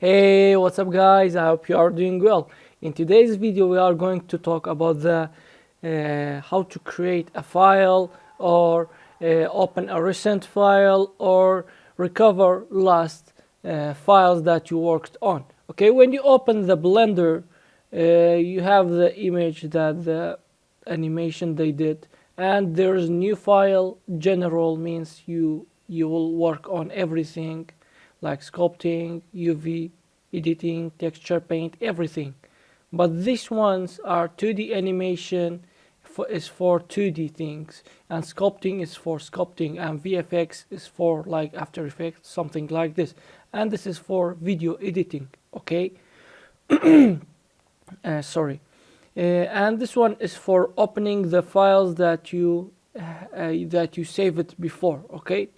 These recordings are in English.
Hey, what's up guys? I hope you are doing well. In today's video we are going to talk about the how to create a file or open a recent file or recover last files that you worked on. Okay, when you open the Blender, you have the image that the animation they did, and there's new file. General means you will work on everything like sculpting, UV, editing, texture paint, everything. But these ones are 2D animation, is for 2D things, and sculpting is for sculpting, and VFX is for like After Effects, something like this. And this is for video editing, okay? Sorry. And this one is for opening the files that you save it before, okay?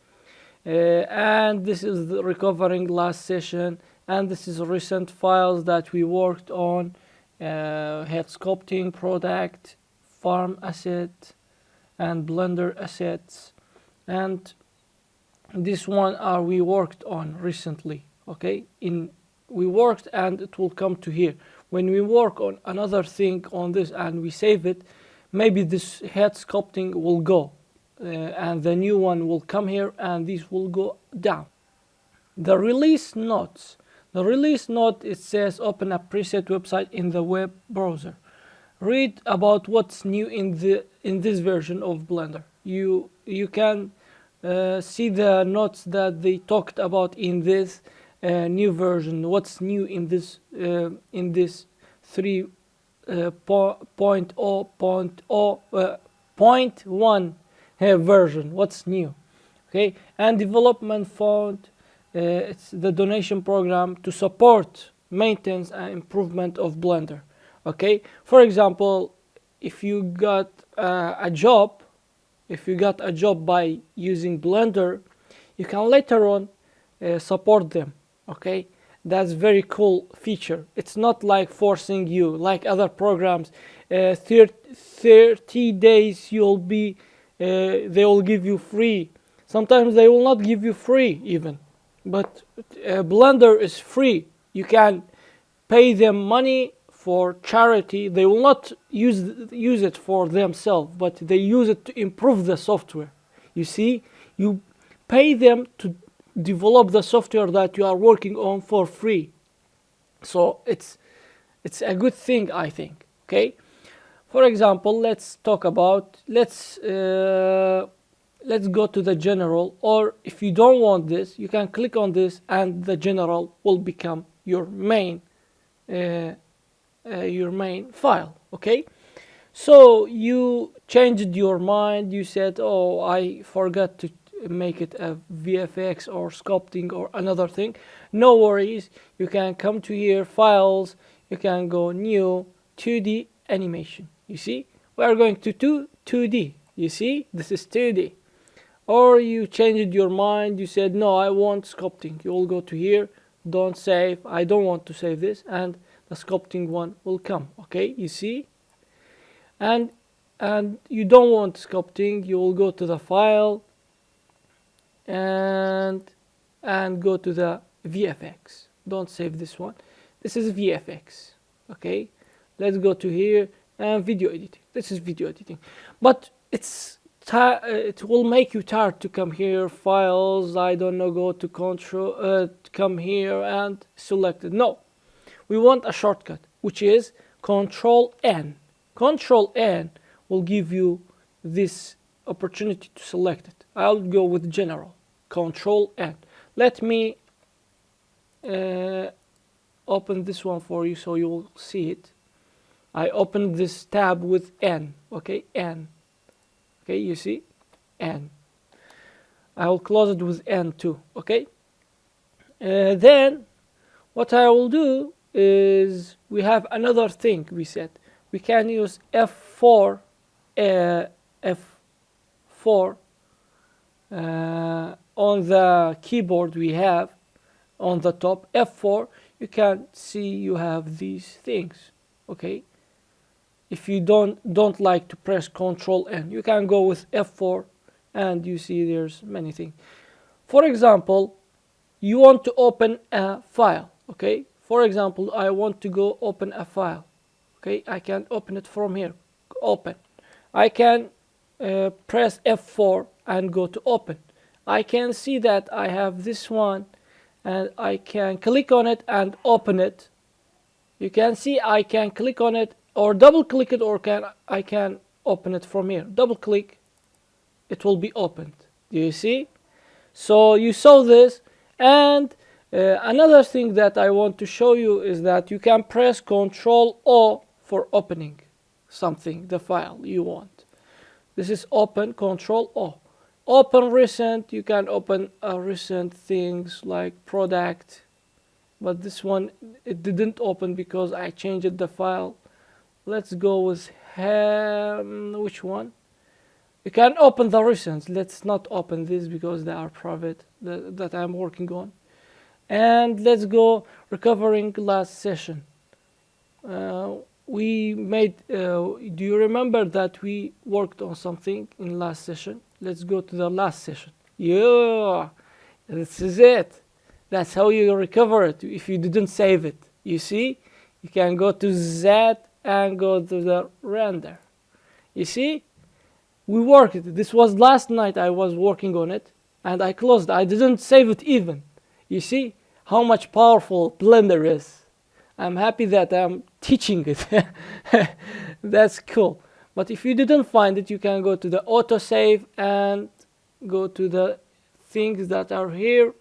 And this is the recovering last session, and this is recent files that we worked on, head sculpting, product, farm asset, and Blender assets, and this one are we worked on recently, okay? We worked and it will come to here. When we work on another thing on this and we save it, maybe this head sculpting will go. And the new one will come here and these will go down. The release notes. The release note, it says open a preset website in the web browser. Read about what's new in this version of Blender. You can see the notes that they talked about in this new version. What's new in this 3.0.1 version, what's new, okay? And development fund, it's the donation program to support maintenance and improvement of Blender, okay? For example, if you got a job by using Blender, you can later on support them, okay? That's very cool feature. It's not like forcing you like other programs. 30 days you'll be they will give you free. Sometimes they will not give you free even, but Blender is free. You can pay them money for charity. They will not use it for themselves, but they use it to improve the software. You see, you pay them to develop the software that you are working on for free. So it's a good thing, I think, okay? For example, let's talk about, let's go to the general, or if you don't want this, you can click on this and the general will become your main file, okay? So you changed your mind, you said, oh, I forgot to make it a VFX or sculpting or another thing. No worries, you can come to here, files, you can go new 2D animation. You see, we are going to 2D. You see, this is 2D. Or you changed your mind, you said, no, I want sculpting. You will go to here, don't save, I don't want to save this, and the sculpting one will come, okay? You see? And you don't want sculpting, you will go to the file and go to the VFX. Don't save this one. This is VFX, okay? Let's go to here and video editing. This is video editing, but it will make you tired to come here, files, I don't know, go to control, come here and select it. No, we want a shortcut, which is Control N. Control N will give you this opportunity to select it. I'll go with general. Control N. Let me open this one for you so you'll see it. I opened this tab with N, okay, N. Okay, you see, N. I will close it with N too, okay? Then, what I will do is, we have another thing we said. We can use F4, F4 on the keyboard we have, on the top, F4, you can see you have these things, okay? If you don't like to press Control N, you can go with F4 and you see there's many things. For example, you want to open a file. Okay, for example, I want to go open a file. Okay, I can open it from here. Open. I can press F4 and go to open. I can see that I have this one, and I can click on it and open it. You can see I can click on it or double click it, or I can open it from here. Double click, it will be opened. Do you see? So you saw this. And another thing that I want to show you is that you can press Ctrl O for opening something, the file you want. This is open, Ctrl O. Open recent, you can open recent things like product, but this one, it didn't open because I changed the file. Let's go with which one? You can open the recent. Let's not open this because they are private, that I'm working on. And let's go recovering last session. We made, do you remember that we worked on something in last session? Let's go to the last session. Yeah, this is it. That's how you recover it if you didn't save it. You see, you can go to Z and go to the render. You see, we worked it. This was last night I was working on it, and I closed. I didn't save it even. You see how much powerful Blender is. I'm happy that I'm teaching it. That's cool. But if you didn't find it, you can go to the autosave and go to the things that are here.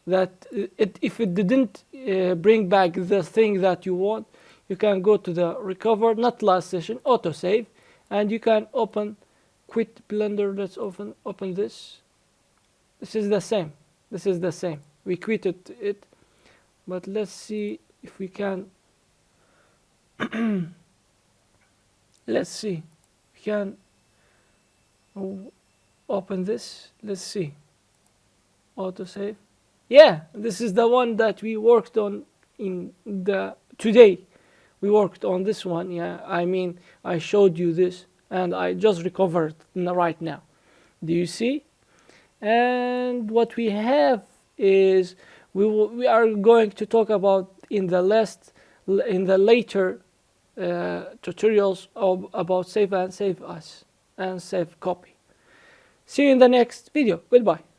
That if it didn't bring back the thing that you want, you can go to the recover, not last session, autosave, and you can open quit Blender. Let's open this. This is the same. This is the same. We quitted it, but let's see if we can. Let's see. We can open this. Let's see. Autosave. Yeah, this is the one that we worked on in the today. We worked on this one. Yeah, I mean, I showed you this, and I just recovered right now. Do you see? And what we have is we are going to talk about in the later tutorials about save and save as and save copy. See you in the next video. Goodbye.